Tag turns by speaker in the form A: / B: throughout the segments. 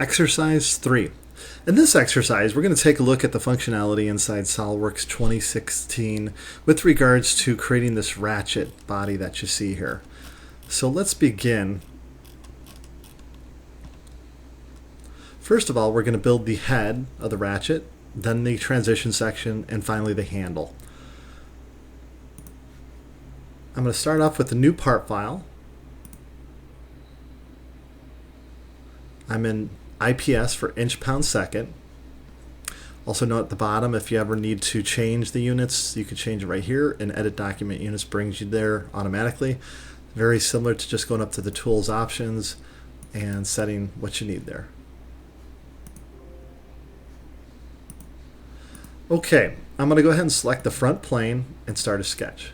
A: Exercise 3. In this exercise, we're going to take a look at the functionality inside SolidWorks 2016 with regards to creating this ratchet body that you see here. So let's begin. First of all, we're going to build the head of the ratchet, then the transition section, and finally the handle. I'm going to start off with the new part file. I'm in IPS for inch pound second. Also note at the bottom, if you ever need to change the units, you can change it right here, and edit document units brings you there automatically. Very similar to just going up to the tools options and setting what you need there. Okay, I'm going to go ahead and select the front plane and start a sketch.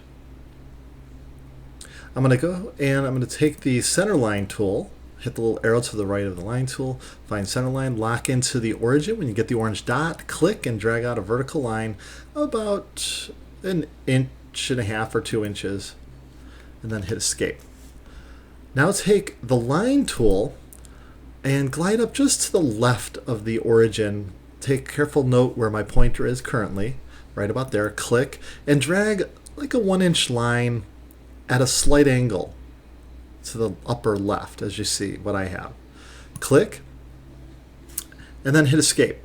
A: I'm going to go and I'm going to take the center line tool, hit the little arrow to the right of the line tool, find center line, lock into the origin. When you get the orange dot, click and drag out a vertical line about an inch and a half or 2 inches, and then hit escape. Now take the line tool and glide up just to the left of the origin. Take careful note where my pointer is currently, right about there. Click and drag like a 1-inch line at a slight angle to the upper left, as you see what I have. Click and then hit escape.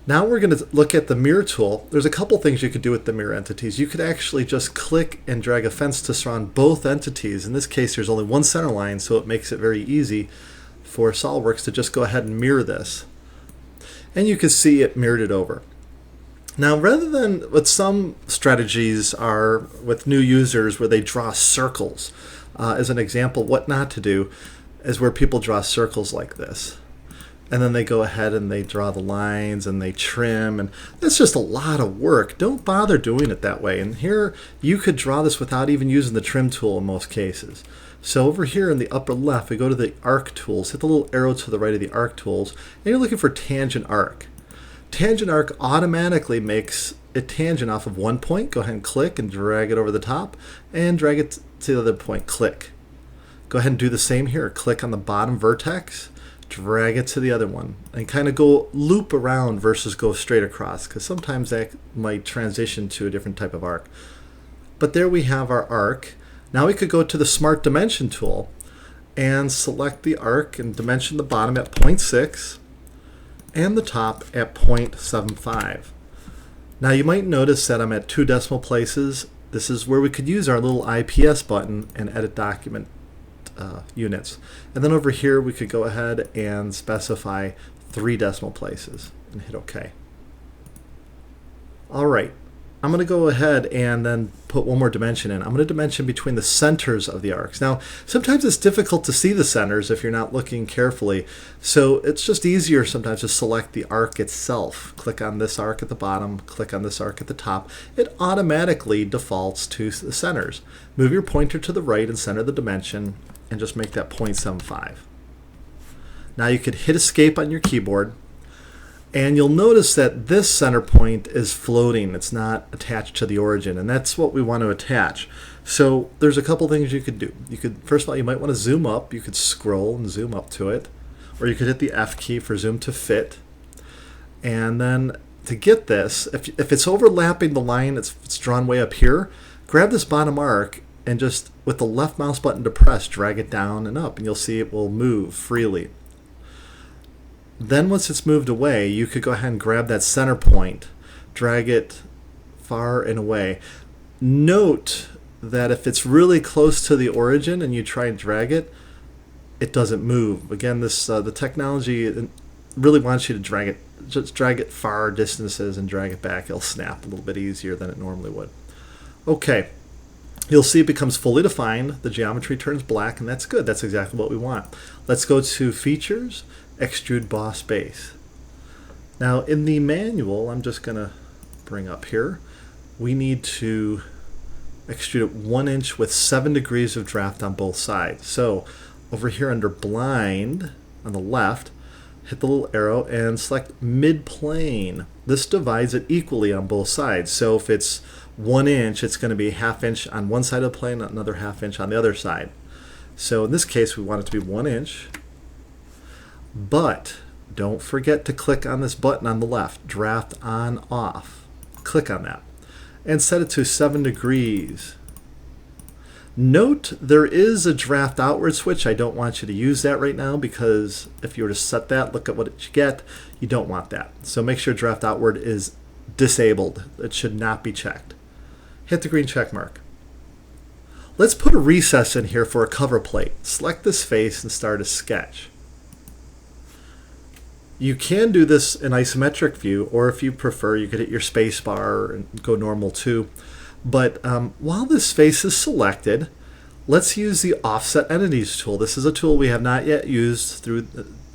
A: Now we're going to look at the mirror tool. There's a couple things you could do with the mirror entities. You could actually just click and drag a fence to surround both entities. In this case, there's only one center line, so it makes it very easy for SolidWorks to just go ahead and mirror this. And you can see it mirrored it over. Now, rather than what some strategies are with new users where they draw circles, as an example, what not to do is where people draw circles like this. And then they go ahead and they draw the lines and they trim, and that's just a lot of work. Don't bother doing it that way. And here you could draw this without even using the trim tool in most cases. So over here in the upper left, we go to the arc tools, hit the little arrow to the right of the arc tools, and you're looking for tangent arc. Tangent arc automatically makes a tangent off of one point. Go ahead and click and drag it over the top and drag it to the other point. Click. Go ahead and do the same here. Click on the bottom vertex, drag it to the other one, and kind of go loop around versus go straight across, because sometimes that might transition to a different type of arc. But there we have our arc. Now we could go to the Smart Dimension tool and select the arc and dimension the bottom at 0.6 and the top at 0.75. Now you might notice that I'm at 2 decimal places. This is where we could use our little IPS button and edit document units. And then over here we could go ahead and specify 3 decimal places and hit OK. All right. I'm going to go ahead and then put one more dimension in. I'm going to dimension between the centers of the arcs. Now, sometimes it's difficult to see the centers if you're not looking carefully, so it's just easier sometimes to select the arc itself. Click on this arc at the bottom, click on this arc at the top. It automatically defaults to the centers. Move your pointer to the right and center the dimension, and just make that 0.75. Now you could hit escape on your keyboard, and you'll notice that this center point is floating. It's not attached to the origin, and that's what we want to attach. So there's a couple things you could do. You could, first of all, you might want to zoom up. You could scroll and zoom up to it, or you could hit the F key for zoom to fit. And then to get this, if it's overlapping the line, it's drawn way up here, grab this bottom arc and just with the left mouse button depressed, drag it down and up, and you'll see it will move freely. Then once it's moved away, you could go ahead and grab that center point, drag it far and away. Note that if it's really close to the origin and you try and drag it, it doesn't move. Again, this the technology really wants you to drag it, just drag it far distances and drag it back. It'll snap a little bit easier than it normally would. Okay. You'll see it becomes fully defined. The geometry turns black, and that's good. That's exactly what we want. Let's go to Features, Extrude Boss Base. Now in the manual, I'm just going to bring up here, we need to extrude it 1 inch with 7 degrees of draft on both sides. So over here under Blind on the left, hit the little arrow and select mid-plane. This divides it equally on both sides. So if it's 1 inch, it's going to be 1/2 inch on one side of the plane, another 1/2 inch on the other side. So in this case, we want it to be 1 inch. But don't forget to click on this button on the left, draft on off. Click on that and set it to 7 degrees. Note there is a draft outward switch. I don't want you to use that right now because if you were to set that, look at what you get. You don't want that. So make sure draft outward is disabled. It should not be checked. Hit the green check mark. Let's put a recess in here for a cover plate. Select this face and start a sketch. You can do this in isometric view, or if you prefer, you could hit your space bar and go normal too. But while this face is selected, let's use the Offset Entities tool. This is a tool we have not yet used through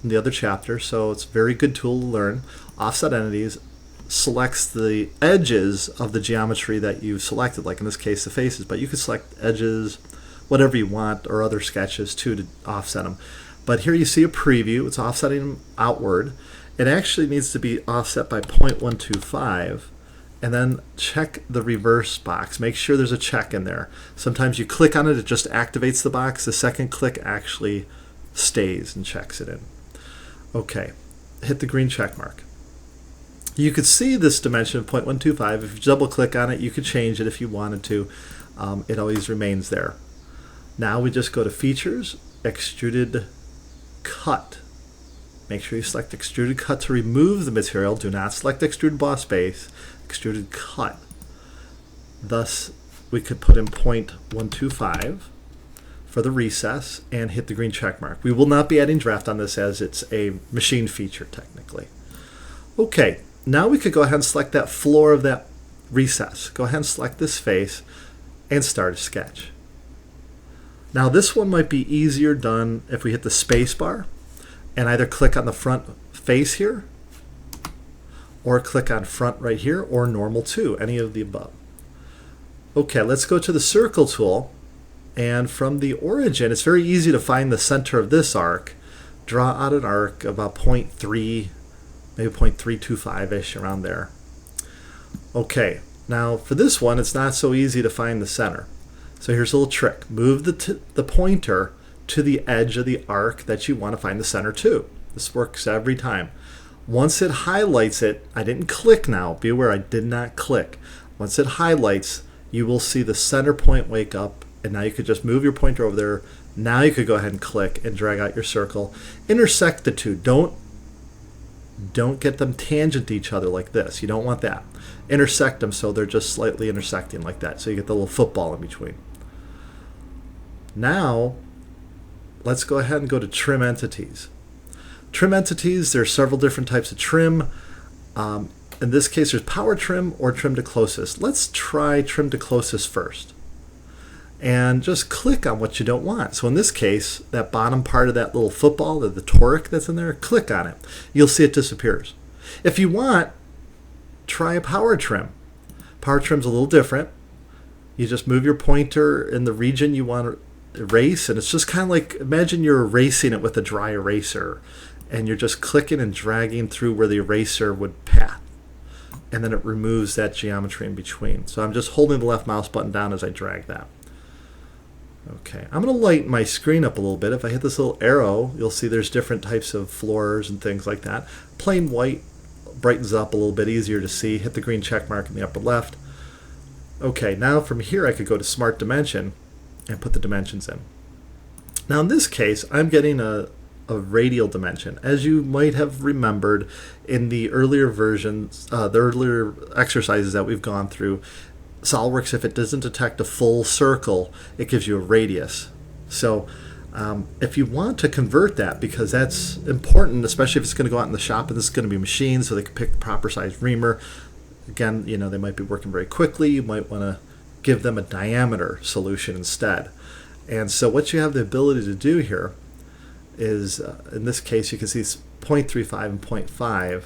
A: the other chapter, so it's a very good tool to learn. Offset Entities selects the edges of the geometry that you've selected, like in this case the faces, but you can select edges, whatever you want, or other sketches too to offset them. But here you see a preview. It's offsetting them outward. It actually needs to be offset by 0.125. And then check the reverse box. Make sure there's a check in there. Sometimes you click on it, it just activates the box. The second click actually stays and checks it in. Okay, hit the green check mark. You could see this dimension of 0.125. If you double click on it, you could change it if you wanted to. It always remains there. Now we just go to Features, Extruded Cut. Make sure you select Extruded Cut to remove the material. Do not select Extruded Boss Base. Extruded Cut. Thus, we could put in 0.125 for the recess and hit the green check mark. We will not be adding draft on this as it's a machine feature technically. Okay, now we could go ahead and select that floor of that recess. Go ahead and select this face and start a sketch. Now this one might be easier done if we hit the space bar and either click on the front face here, or click on front right here, or normal too, any of the above. Okay, let's go to the circle tool, and from the origin, it's very easy to find the center of this arc. Draw out an arc about 0.3, maybe 0.325-ish, around there. Okay, now for this one, it's not so easy to find the center. So here's a little trick. Move the pointer to the edge of the arc that you want to find the center to. This works every time. Once it highlights it, I didn't click now. Be aware I did not click. Once it highlights, you will see the center point wake up, and now you could just move your pointer over there. Now you could go ahead and click and drag out your circle. Intersect the two. Don't get them tangent to each other like this. You don't want that. Intersect them so they're just slightly intersecting like that, so you get the little football in between. Now, let's go ahead and go to Trim Entities. Trim entities, there are several different types of trim. In this case, there's power trim or trim to closest. Let's try trim to closest first. And just click on what you don't want. So in this case, that bottom part of that little football, the toric that's in there, click on it. You'll see it disappears. If you want, try a power trim. Power trim's a little different. You just move your pointer in the region you want to erase, and it's just kind of like, imagine you're erasing it with a dry eraser. And you're just clicking and dragging through where the eraser would path. And then it removes that geometry in between. So I'm just holding the left mouse button down as I drag that. Okay, I'm going to lighten my screen up a little bit. If I hit this little arrow, you'll see there's different types of floors and things like that. Plain white brightens up a little bit, easier to see. Hit the green check mark in the upper left. Okay, now from here I could go to Smart Dimension and put the dimensions in. Now in this case, I'm getting a radial dimension. As you might have remembered in the earlier versions, the earlier exercises that we've gone through, SolidWorks, if it doesn't detect a full circle, it gives you a radius. So if you want to convert that, because that's important, especially if it's going to go out in the shop and this is going to be machined, so they can pick the proper size reamer. Again, you know, they might be working very quickly. You might want to give them a diameter solution instead. And so what you have the ability to do here is, in this case, you can see 0.35 and 0.5.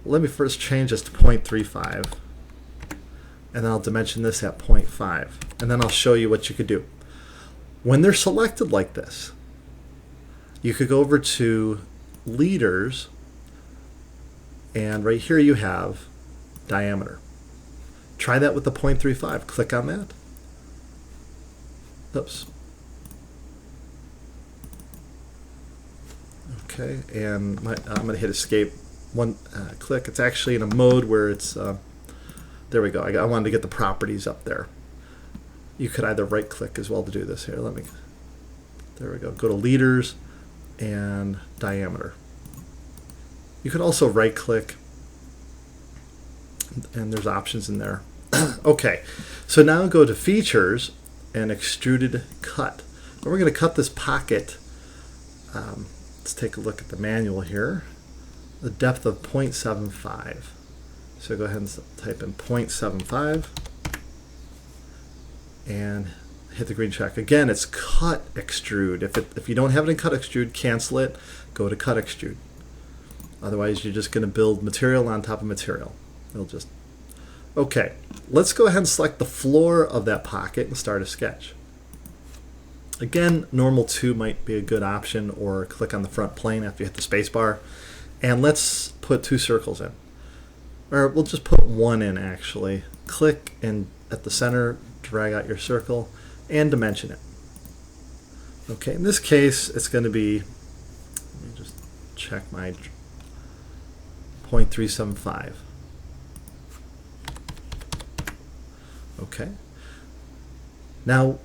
A: Let me first change this to 0.35, and then I'll dimension this at 0.5, and then I'll show you what you could do. When they're selected like this, you could go over to Leaders, and right here you have diameter. Try that with the 0.35. Click on that. Oops. Okay, and I'm going to hit escape. One click. It's actually in a mode where it's there we go. I wanted to get the properties up there. You could either right click as well to do this. Here, there we go. Go to leaders and diameter. You could also right click, and there's options in there. Okay, so now go to features and extruded cut. And we're going to cut this pocket. Let's take a look at the manual here. The depth of 0.75. So go ahead and type in 0.75 and hit the green check. Again, it's cut extrude. If you don't have it in cut extrude, cancel it. Go to cut extrude. Otherwise, you're just going to build material on top of material. It'll just... Okay, let's go ahead and select the floor of that pocket and start a sketch. Again, normal 2 might be a good option, or click on the front plane after you hit the space bar. And let's put 2 circles in. Or we'll just put 1 in, actually. Click and at the center, drag out your circle and dimension it. Okay, in this case, it's going to be, let me just check my 0.375. Okay. Now,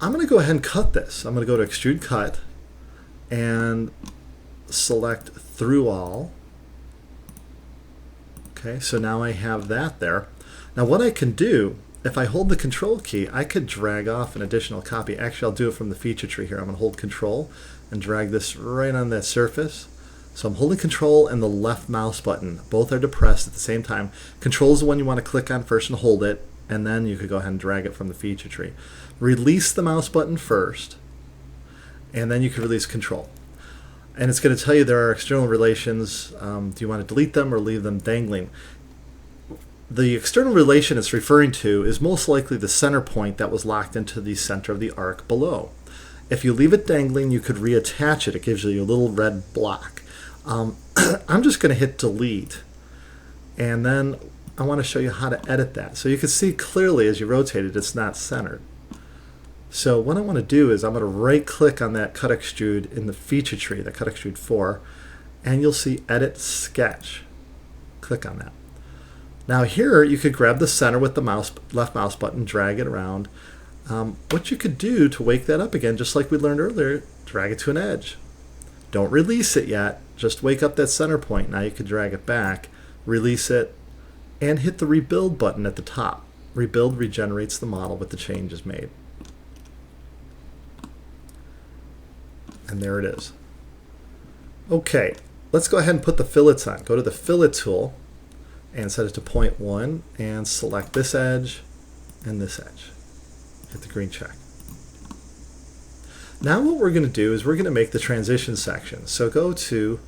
A: I'm going to go ahead and cut this. I'm going to go to extrude cut and select through all. Okay, so now I have that there. Now what I can do, if I hold the control key, I could drag off an additional copy. Actually, I'll do it from the feature tree here. I'm going to hold control and drag this right on that surface. So I'm holding control and the left mouse button. Both are depressed at the same time. Control is the one you want to click on first and hold it, and then you could go ahead and drag it from the feature tree. Release the mouse button first, and then you can release control. And it's going to tell you there are external relations. Do you want to delete them or leave them dangling? The external relation it's referring to is most likely the center point that was locked into the center of the arc below. If you leave it dangling, you could reattach it. It gives you a little red block. I'm just going to hit delete, and then I want to show you how to edit that. So you can see clearly as you rotate it, it's not centered. So what I want to do is I'm going to right click on that cut extrude in the feature tree, the cut extrude 4, and you'll see edit sketch. Click on that. Now here you could grab the center with the left mouse button, drag it around. What you could do to wake that up again, just like we learned earlier, drag it to an edge. Don't release it yet, just wake up that center point. Now you can drag it back, release it, and hit the rebuild button at the top. Rebuild regenerates the model with the changes made. And there it is. Okay, let's go ahead and put the fillets on. Go to the fillet tool and set it to 0.1 and select this edge and this edge. Hit the green check. Now what we're going to do is we're going to make the transition section. So go to,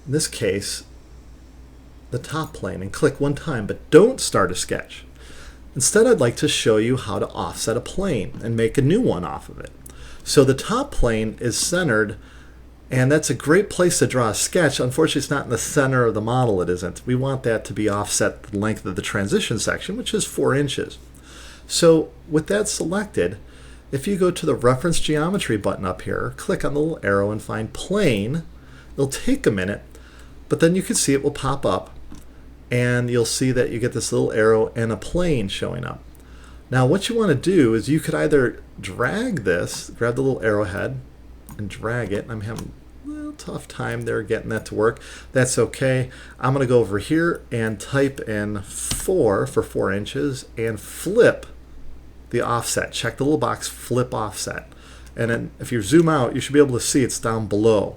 A: in this case, the top plane and click 1 time, but don't start a sketch. Instead, I'd like to show you how to offset a plane and make a new one off of it. So the top plane is centered, and that's a great place to draw a sketch. Unfortunately, it's not in the center of the model. It isn't. We want that to be offset the length of the transition section, which is 4 inches. So with that selected, if you go to the reference geometry button up here, click on the little arrow and find plane. It'll take a minute, but then you can see it will pop up, and you'll see that you get this little arrow and a plane showing up. Now what you want to do is you could either drag this, grab the little arrowhead and drag it. I'm having a little tough time there getting that to work. That's okay. I'm going to go over here and type in 4 for 4 inches and flip the offset. Check the little box, flip offset. And then if you zoom out, you should be able to see it's down below.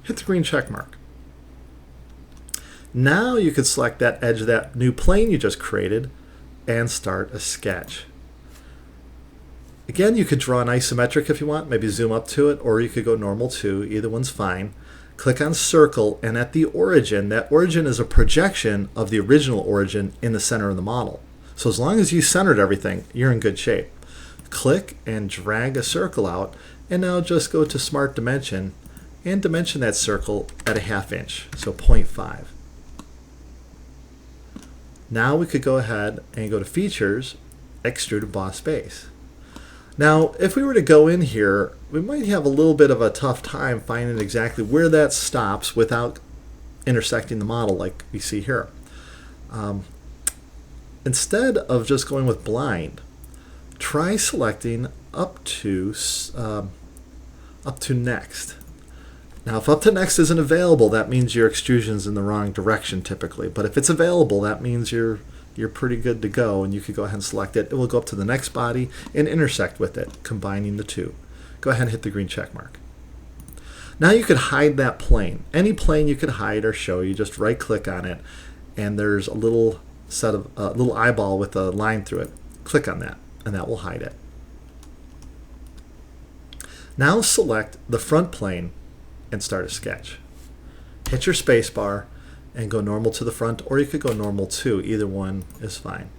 A: Hit the green check mark. Now you could select that edge of that new plane you just created and start a sketch. Again, you could draw an isometric if you want, maybe zoom up to it, or you could go normal too. Either one's fine. Click on circle, and at the origin, that origin is a projection of the original origin in the center of the model. So as long as you centered everything, you're in good shape. Click and drag a circle out, and now just go to Smart Dimension and dimension that circle at a 1/2 inch, so 0.5. Now we could go ahead and go to Features, Extrude Emboss Base. Now, if we were to go in here, we might have a little bit of a tough time finding exactly where that stops without intersecting the model like we see here. Instead of just going with blind, try selecting up to next. Now, if up to next isn't available, that means your extrusion's in the wrong direction typically. But if it's available, that means you're pretty good to go, and you could go ahead and select it. It will go up to the next body and intersect with it, combining the two. Go ahead and hit the green check mark. Now you could hide that plane. Any plane you could hide or show, you just right click on it, and there's a little little eyeball with a line through it. Click on that, and that will hide it. Now select the front plane and start a sketch. Hit your space bar and go normal to the front, or you could go normal too. Either one is fine.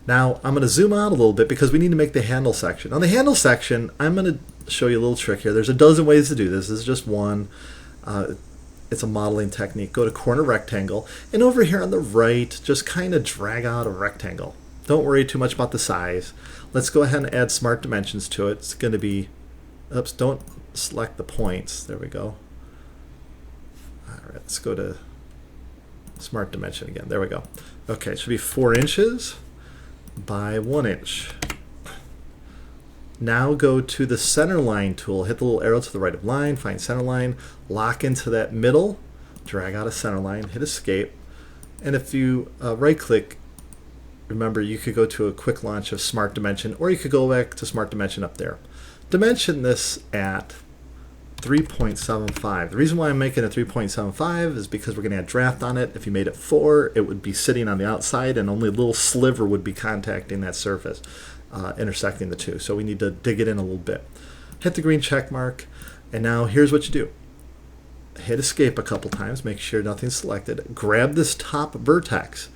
A: Now I'm going to zoom out a little bit because we need to make the handle section. On the handle section, I'm going to show you a little trick here. There's a dozen ways to do this. This is just one. It's a modeling technique. Go to corner rectangle, and over here on the right, just kind of drag out a rectangle. Don't worry too much about the size. Let's go ahead and add smart dimensions to it. It's going to be, oops, don't select the points. There we go. All right, let's go to smart dimension again. There we go. Okay, it should be 4 inches by 1 inch. Now go to the center line tool. Hit the little arrow to the right of line, find center line, lock into that middle, drag out a center line, hit escape. And if you right click, remember you could go to a quick launch of smart dimension, or you could go back to smart dimension up there. Dimension this at 3.75. The reason why I'm making it 3.75 is because we're going to add draft on it. If you made it 4, it would be sitting on the outside and only a little sliver would be contacting that surface, intersecting the two. So we need to dig it in a little bit. Hit the green check mark, and now here's what you do. Hit escape a couple times, make sure nothing's selected. Grab this top vertex.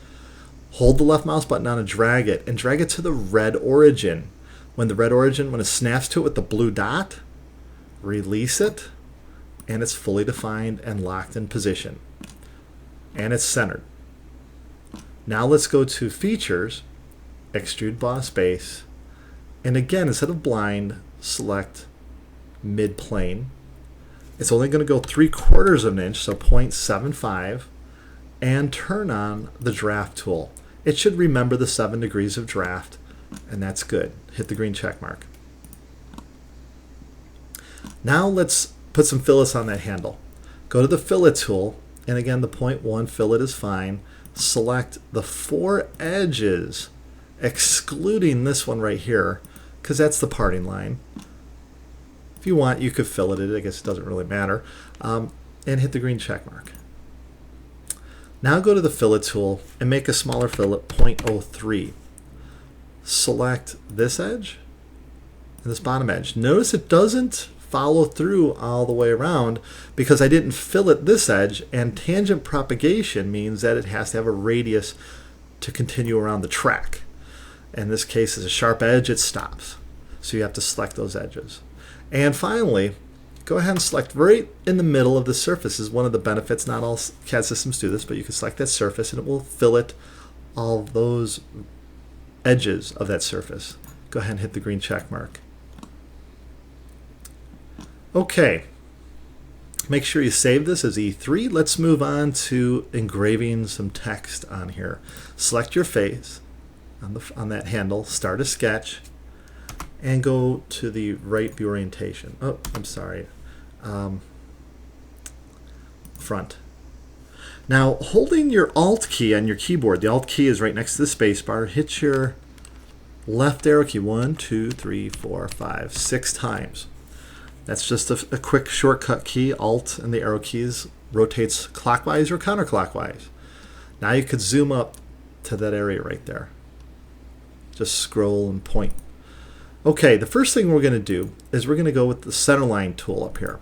A: Hold the left mouse button down and drag it to the red origin. When it snaps to it with the blue dot, release it, and it's fully defined and locked in position. And it's centered. Now let's go to Features, Extrude Boss Base, and again, instead of blind, select mid-plane. It's only going to go 3/4 of an inch, so 0.75, and turn on the draft tool. It should remember the 7 degrees of draft, and that's good. Hit the green check mark. Now let's put some fillets on that handle. Go to the fillet tool, and again, the 0.1 fillet is fine. Select the 4 edges, excluding this one right here, because that's the parting line. If you want, you could fillet it. I guess it doesn't really matter. And hit the green check mark. Now go to the fillet tool and make a smaller fillet, 0.03. Select this edge and this bottom edge. Notice it doesn't follow through all the way around because I didn't fillet this edge, and tangent propagation means that it has to have a radius to continue around the track. In this case, as a sharp edge, it stops. So you have to select those edges. And finally, go ahead and select right in the middle of the surface. This is one of the benefits. Not all CAD systems do this, but you can select that surface and it will fillet all those edges of that surface. Go ahead and hit the green check mark. Okay, make sure you save this as E3. Let's move on to engraving some text on here. Select your face on that handle, start a sketch, and go to the right view orientation. Oh, I'm sorry. Front. Now, holding your Alt key on your keyboard, the Alt key is right next to the space bar, hit your left arrow key 1, 2, 3, 4, 5, 6 times. That's just a quick shortcut key. Alt and the arrow keys rotates clockwise or counterclockwise. Now you could zoom up to that area right there. Just scroll and point. Okay, the first thing we're going to do is we're going to go with the center line tool up here.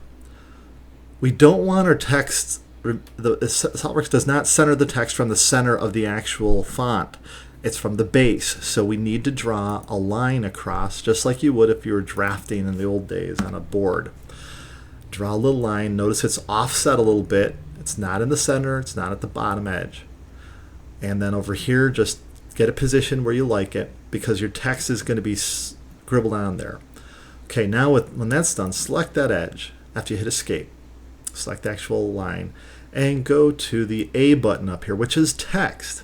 A: We don't want our text, SolidWorks does not center the text from the center of the actual font. It's from the base, so we need to draw a line across, just like you would if you were drafting in the old days on a board. Draw a little line. Notice it's offset a little bit. It's not in the center. It's not at the bottom edge. And then over here, just get it positioned where you like it. because your text is going to be scribbled on there. Okay, now when that's done, select that edge after you hit escape. Select the actual line and go to the A button up here, which is text.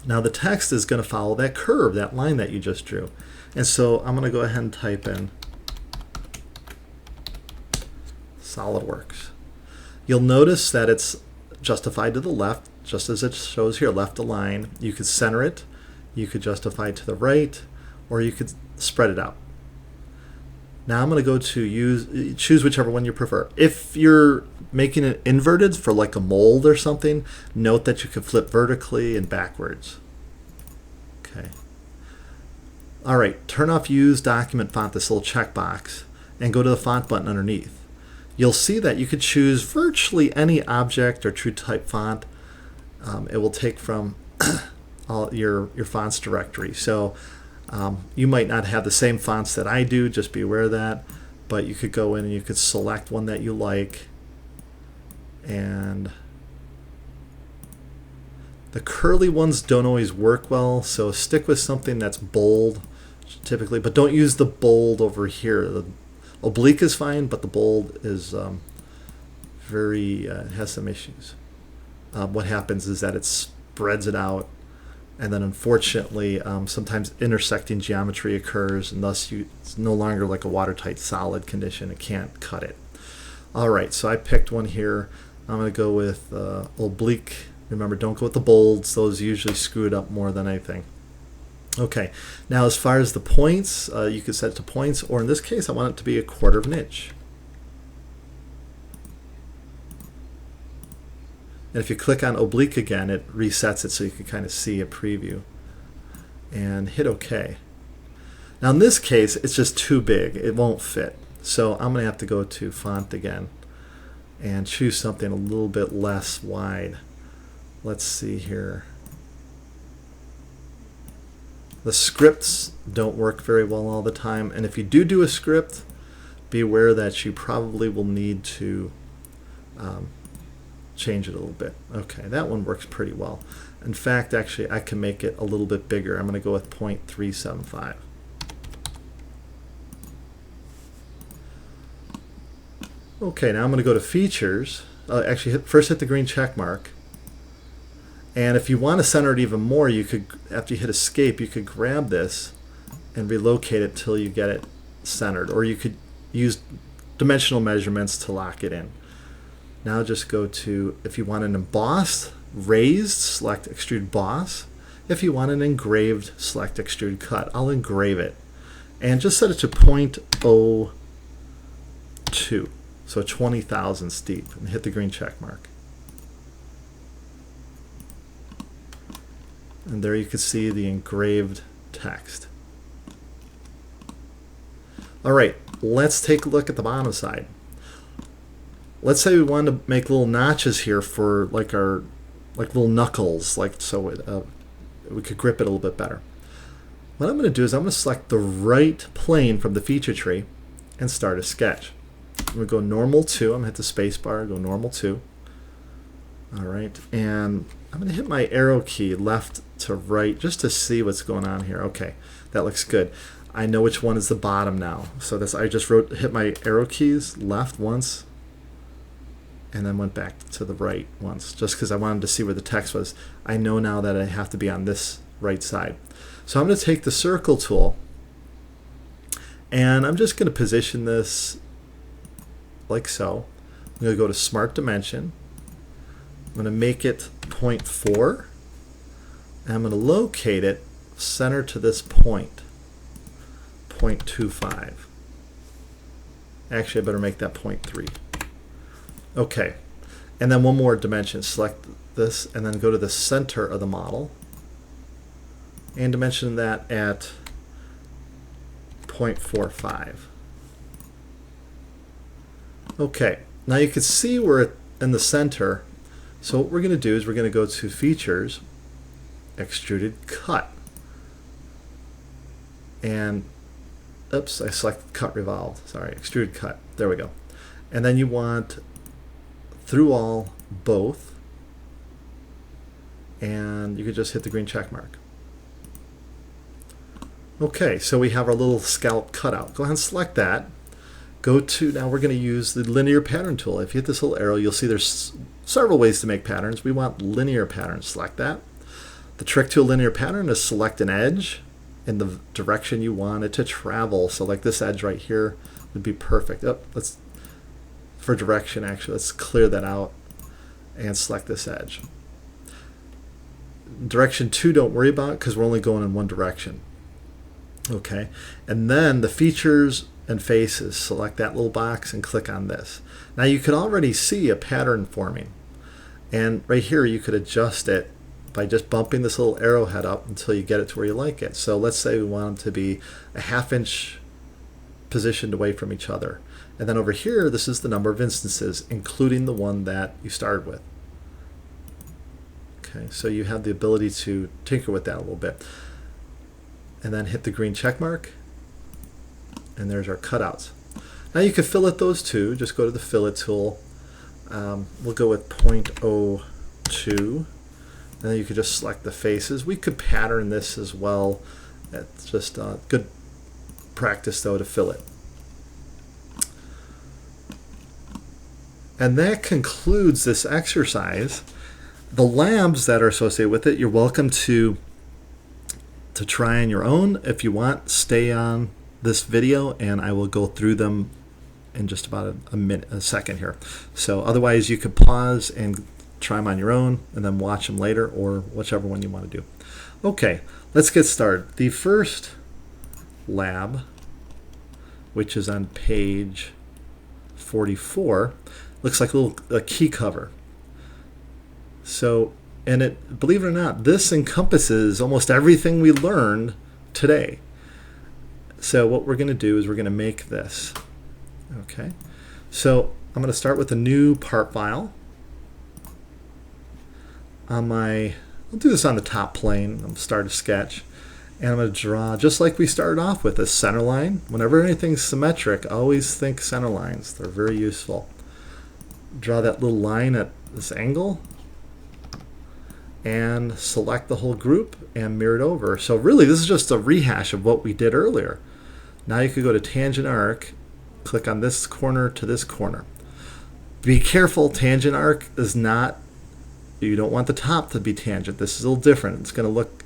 A: Now the text is going to follow that curve, that line that you just drew. And so I'm going to go ahead and type in SolidWorks. You'll notice that it's justified to the left, just as it shows here, left align. You could center it, you could justify it to the right, or you could spread it out. Now I'm going to go to choose whichever one you prefer. If you're making it inverted for like a mold or something, note that you can flip vertically and backwards. Okay. All right, turn off use document font, this little checkbox, and go to the font button underneath. You'll see that you could choose virtually any object or true type font. It will take from all your fonts directory. So you might not have the same fonts that I do, just be aware of that, but you could go in and you could select one that you like, and the curly ones don't always work well, so stick with something that's bold typically, but don't use the bold over here. The oblique is fine, but the bold is has some issues. What happens is that it spreads it out, and then unfortunately sometimes intersecting geometry occurs, and thus it's no longer like a watertight solid condition. It can't cut it. Alright, so I picked one here. I'm going to go with oblique. Remember, don't go with the bolds. Those usually screw it up more than anything. Okay, now as far as the points, you could set it to points, or in this case I want it to be 1/4 of an inch. And if you click on oblique again, it resets it so you can kind of see a preview. And hit OK. Now in this case, it's just too big. It won't fit. So I'm going to have to go to font again and choose something a little bit less wide. Let's see here. The scripts don't work very well all the time. And if you do a script, be aware that you probably will need to change it a little bit. Okay, that one works pretty well. In fact, actually, I can make it a little bit bigger. I'm going to go with 0.375. Okay, now I'm going to go to features. Actually, first hit the green check mark. And if you want to center it even more, you could, after you hit escape, you could grab this and relocate it till you get it centered. Or you could use dimensional measurements to lock it in. Now just go to, if you want an embossed, raised, select extrude boss. If you want an engraved, select extrude cut. I'll engrave it. And just set it to 0.02, so 20 thousandths deep, and hit the green check mark. And there you can see the engraved text. All right, let's take a look at the bottom side. Let's say we want to make little notches here for like our little knuckles, so we could grip it a little bit better. What I'm going to do is I'm going to select the right plane from the feature tree and start a sketch. I'm going to go normal 2. I'm going to hit the space bar, go normal 2. All right, and I'm going to hit my arrow key left to right just to see what's going on here. Okay, that looks good. I know which one is the bottom now. So I just hit my arrow keys left once, and then went back to the right once, just because I wanted to see where the text was. I know now that I have to be on this right side. So I'm going to take the circle tool, and I'm just going to position this like so. I'm going to go to Smart Dimension. I'm going to make it 0.4, and I'm going to locate it center to this point, 0.25. Actually, I better make that 0.3. Okay, and then one more dimension. Select this and then go to the center of the model and dimension that at 0.45. Okay, now you can see we're in the center. So what we're going to do is we're going to go to Features, Extruded Cut. And, oops, I selected Cut Revolve. Sorry, Extruded Cut. There we go. And then you want through all, both, and you could just hit the green check mark. Okay, so we have our little scallop cutout. Go ahead and select that. Go to, now we're going to use the linear pattern tool. If you hit this little arrow, you'll see there's several ways to make patterns. We want linear patterns. Select that. The trick to a linear pattern is select an edge in the direction you want it to travel. So like this edge right here would be perfect. Oh, for direction actually, let's clear that out and select this edge. Direction 2 don't worry about because we're only going in one direction. Okay, and then the features and faces, select that little box and click on this. Now you can already see a pattern forming, and right here you could adjust it by just bumping this little arrowhead up until you get it to where you like it. So let's say we want them to be a 1/2 inch positioned away from each other, and then over here this is the number of instances including the one that you started with. Okay, so you have the ability to tinker with that a little bit. And then hit the green check mark, and there's our cutouts. Now you can fillet those too. Just go to the fillet tool. We'll go with 0.02, and then you could just select the faces. We could pattern this as well. It's just good practice though to fillet. And that concludes this exercise. The labs that are associated with it, you're welcome to try on your own. If you want, stay on this video and I will go through them in just about a second here. So otherwise you could pause and try them on your own and then watch them later, or whichever one you want to do. Okay, let's get started. The first lab, which is on page 44, looks like a key cover. So, and it, believe it or not, this encompasses almost everything we learned today. So what we're going to do is we're going to make this. Okay, so I'm going to start with a new part file. I'll do this on the top plane. I'll start a sketch, and I'm going to draw just like we started off with, a center line. Whenever anything's symmetric, always think center lines. They're very useful. Draw that little line at this angle, and select the whole group and mirror it over. So really this is just a rehash of what we did earlier. Now you could go to tangent arc, click on this corner to this corner. Be careful, tangent arc is not, you don't want the top to be tangent. This is a little different. It's going to look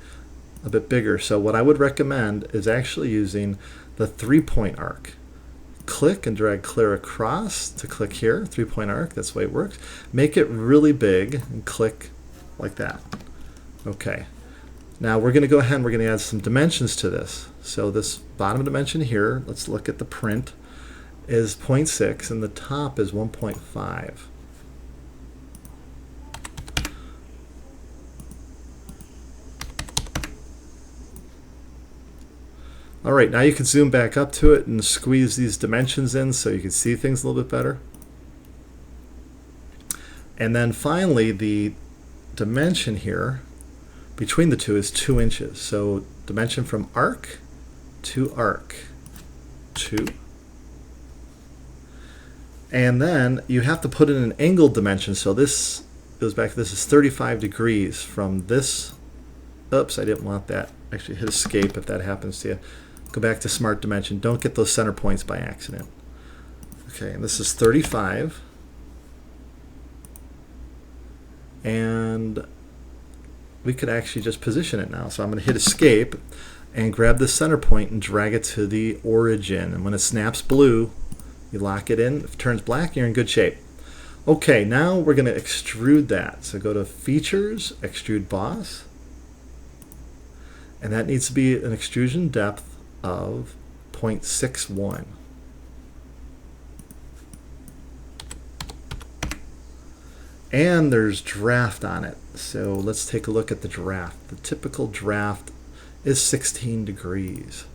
A: a bit bigger. So what I would recommend is actually using the 3-point arc. Click and drag clear across to click here, 3-point arc, that's the way it works. Make it really big and click like that. Okay, now we're going to go ahead and we're going to add some dimensions to this. So this bottom dimension here, let's look at the print, is 0.6 and the top is 1.5. All right, now you can zoom back up to it and squeeze these dimensions in so you can see things a little bit better. And then finally, the dimension here between the two is 2 inches. So dimension from arc to arc, 2. And then you have to put in an angle dimension. So this goes back, this is 35 degrees from this. Oops, I didn't want that. Actually hit escape if that happens to you. Go back to smart dimension. Don't get those center points by accident. Okay, and this is 35. And we could actually just position it now. So I'm going to hit escape and grab the center point and drag it to the origin. And when it snaps blue, you lock it in. If it turns black, you're in good shape. Okay, now we're going to extrude that. So go to Features, Extrude Boss. And that needs to be an extrusion depth of 0.61. And there's draft on it. So let's take a look at the draft. The typical draft is 16 degrees.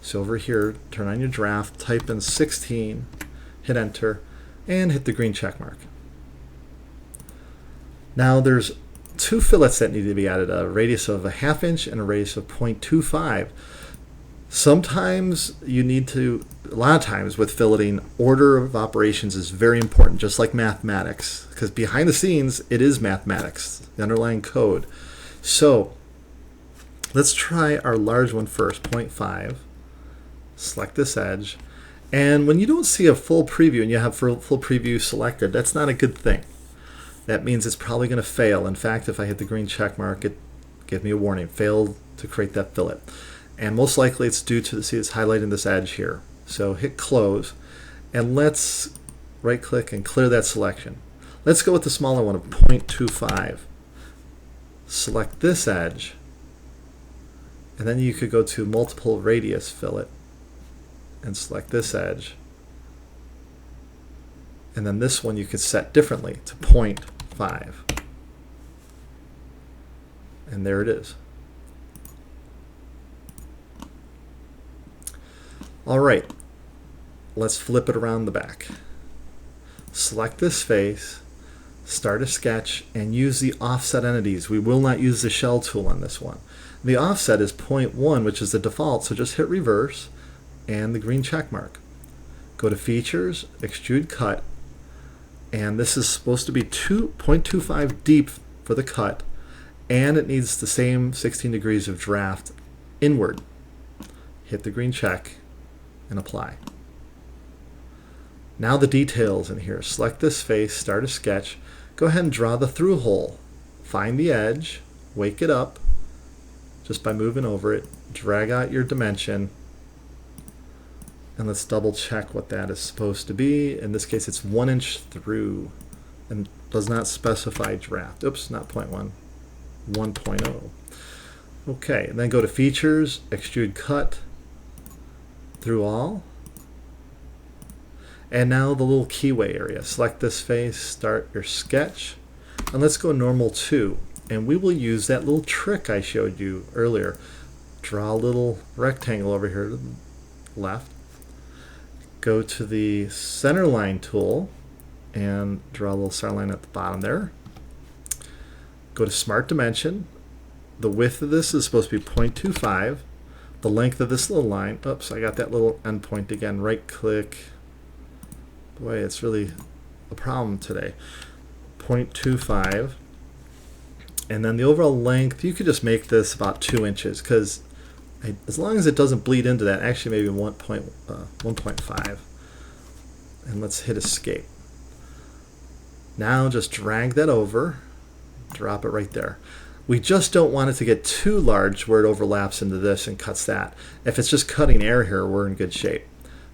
A: So over here, turn on your draft, type in 16, hit enter, and hit the green check mark. Now there's 2 fillets that need to be added, a radius of a 1/2 inch and a radius of 0.25. Sometimes you need to, a lot of times with filleting, order of operations is very important, just like mathematics, because behind the scenes, it is mathematics, the underlying code. So Let's try our large one first, 0.5. Select this edge. And when you don't see a full preview and you have full preview selected, that's not a good thing. That means it's probably going to fail. In fact, if I hit the green check mark, it gives me a warning, failed to create that fillet. And most likely it's due to, see it's highlighting this edge here. So hit close, and let's right click and clear that selection. Let's go with the smaller one of 0.25. Select this edge, and then you could go to multiple radius fillet and select this edge. And then this one you could set differently to 0.5. And there it is. All right, let's flip it around the back. Select this face, start a sketch, and use the offset entities. We will not use the shell tool on this one. The offset is 0.1, which is the default, so just hit reverse and the green check mark. Go to Features, Extrude Cut, and this is supposed to be 0.25 deep for the cut, and it needs the same 16 degrees of draft inward. Hit the green check and apply. Now the details in here. Select this face, start a sketch, go ahead and draw the through hole. Find the edge, wake it up just by moving over it, drag out your dimension, and let's double check what that is supposed to be. In this case it's 1 inch through and does not specify draft. Oops, not 0.1, 1.0. Okay, and then go to Features, Extrude Cut, Through All. And now the little keyway area. Select this face, start your sketch, and let's go normal 2. And we will use that little trick I showed you earlier. Draw a little rectangle over here to the left. Go to the center line tool and draw a little center line at the bottom there. Go to Smart Dimension. The width of this is supposed to be 0.25. The length of this little line, oops, I got that little endpoint again. Right click. Boy, it's really a problem today. 0.25. And then the overall length, you could just make this about 2 inches, because as long as it doesn't bleed into that, actually maybe 1.5. And let's hit escape. Now just drag that over, drop it right there. We just don't want it to get too large where it overlaps into this and cuts that. If it's just cutting air here, we're in good shape.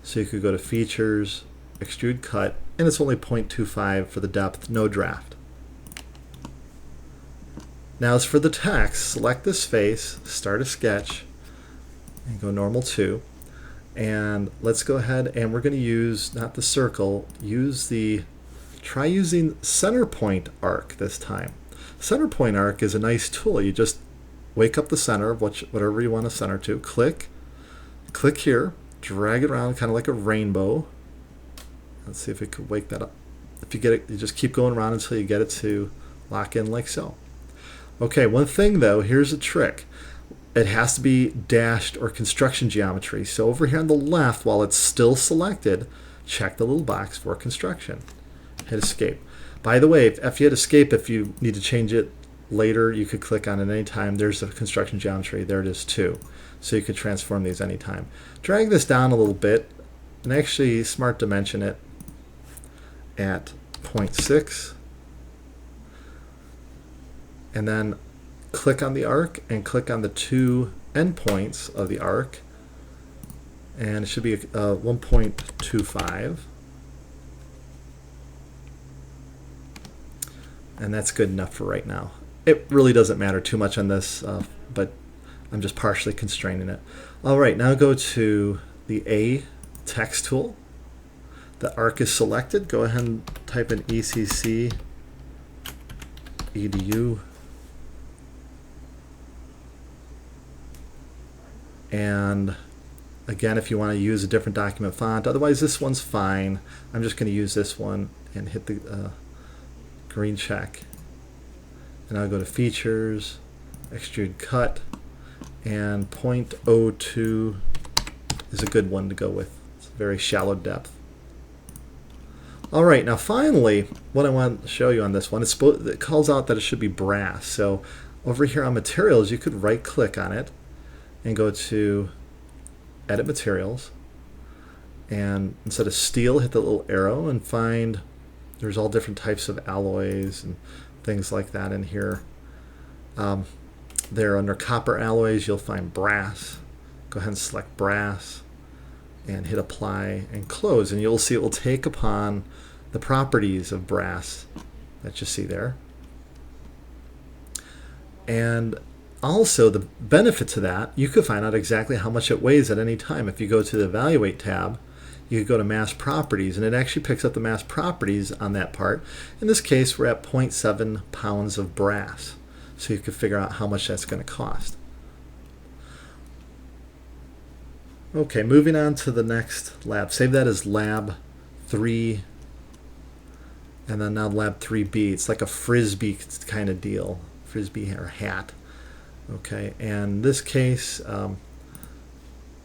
A: So you could go to Features, Extrude Cut, and it's only 0.25 for the depth, no draft. Now as for the text, select this face, start a sketch, and go normal 2. And let's go ahead and we're going to use, not the circle, try using center point arc this time. Center point arc is a nice tool. You just wake up the center of whatever you want to center to, click here, drag it around kind of like a rainbow. Let's see if it could wake that up. If you get it, you just keep going around until you get it to lock in like so. Okay, one thing though, here's a trick. It has to be dashed or construction geometry. So over here on the left, while it's still selected, check the little box for construction. Hit escape. By the way, if you hit escape, if you need to change it later, you could click on it anytime. There's the construction geometry. There it is too. So you could transform these anytime. Drag this down a little bit and actually smart dimension it at 0.6. And then click on the arc and click on the 2 endpoints of the arc. And it should be 1.25. And that's good enough for right now. It really doesn't matter too much on this, but I'm just partially constraining it. All right, now go to the A text tool. The arc is selected. Go ahead and type in ECC edu. And again, if you want to use a different document font, otherwise this one's fine. I'm just going to use this one and hit the green check. And I'll go to Features, Extrude Cut, and 0.02 is a good one to go with. It's a very shallow depth. All right, now finally, what I want to show you on this one, it calls out that it should be brass. So Over here on materials, you could right click on it and go to edit materials, and instead of steel, hit the little arrow and find there's all different types of alloys and things like that in here. There under copper alloys, you'll find brass. Go ahead and select brass and hit apply and close, and you'll see it will take upon the properties of brass that you see there. And also the benefit to that, you could find out exactly how much it weighs at any time. If you go to the evaluate tab, you could go to mass properties, and it actually picks up the mass properties on that part. In this case, we're at 0.7 pounds of brass. So you could figure out how much that's going to cost. Okay, moving on to the next lab. Save that as lab 3, and then now lab 3B. It's like a frisbee kind of deal, frisbee or hat. Okay, and in this case,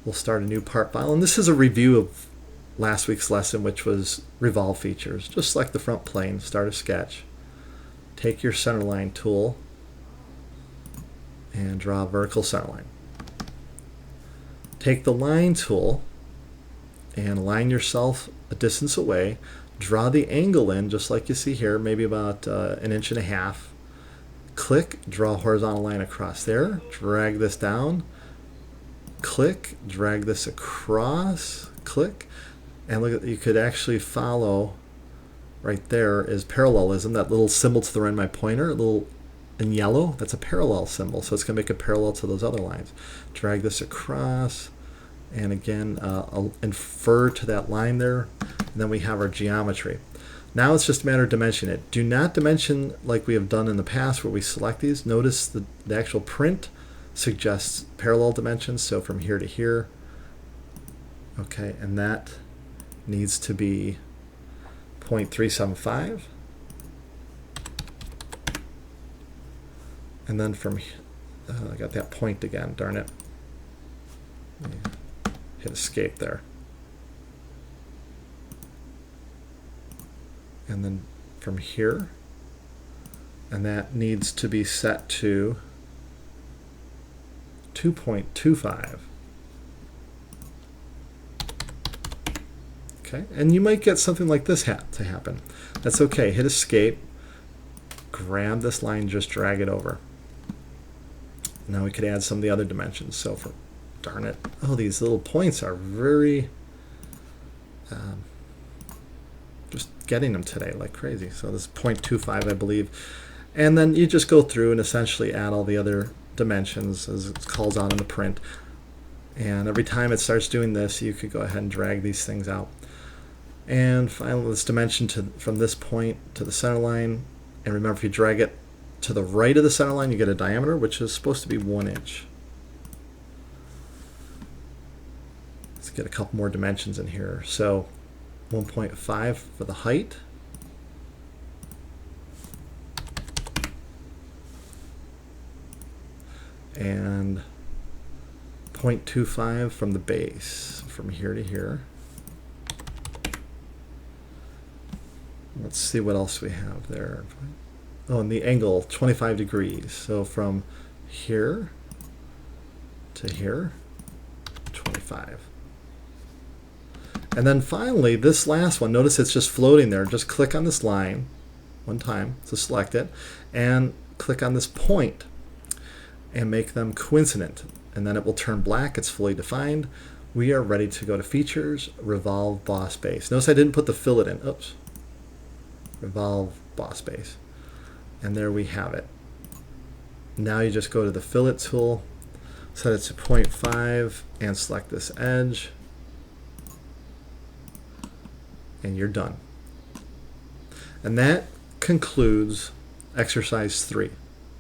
A: we'll start a new part file, and this is a review of last week's lesson, which was Revolve features. Just select the front plane, start a sketch, take your centerline tool, and draw a vertical centerline. Take the line tool and align yourself a distance away. Draw the angle in, just like you see here, maybe about 1.5 inches. Click, draw a horizontal line across there. Drag this down. Click, drag this across. Click, and look at, you could actually follow right there is parallelism. That little symbol to the right of my pointer, a little in yellow, that's a parallel symbol, so it's going to make it parallel to those other lines. Drag this across, and again, I'll infer to that line there, and then we have our geometry. Now it's just a matter of dimensioning it. Do not dimension like we have done in the past where we select these. Notice the actual print suggests parallel dimensions, so from here to here. Okay, and that needs to be 0.375. And then from, I got that point again, darn it. Hit escape there. And then from here, and that needs to be set to 2.25. Okay, and you might get something like this to happen. That's okay, hit escape, grab this line, just drag it over. Now we could add some of the other dimensions. So for, darn it, oh, these little points are very, just getting them today like crazy. So this is 0.25, I believe. And then you just go through and essentially add all the other dimensions as it calls out in the print. And every time it starts doing this, you could go ahead and drag these things out. And finally, this dimension from this point to the center line. And remember, if you drag it to the right of the center line, you get a diameter, which is supposed to be 1 inch. Let's get a couple more dimensions in here. So 1.5 for the height. And 0.25 from the base, from here to here. Let's see what else we have there. Oh, and the angle, 25 degrees. So from here to here, 25. And then finally, this last one, notice it's just floating there. Just click on this line one time to select it, and click on this point and make them coincident. And then it will turn black. It's fully defined. We are ready to go to Features, Revolve Boss Base. Notice I didn't put the fillet in. Oops. Revolve Boss Base. And there we have it. Now you just go to the fillet tool, set it to 0.5, and select this edge. And you're done. And that concludes exercise 3.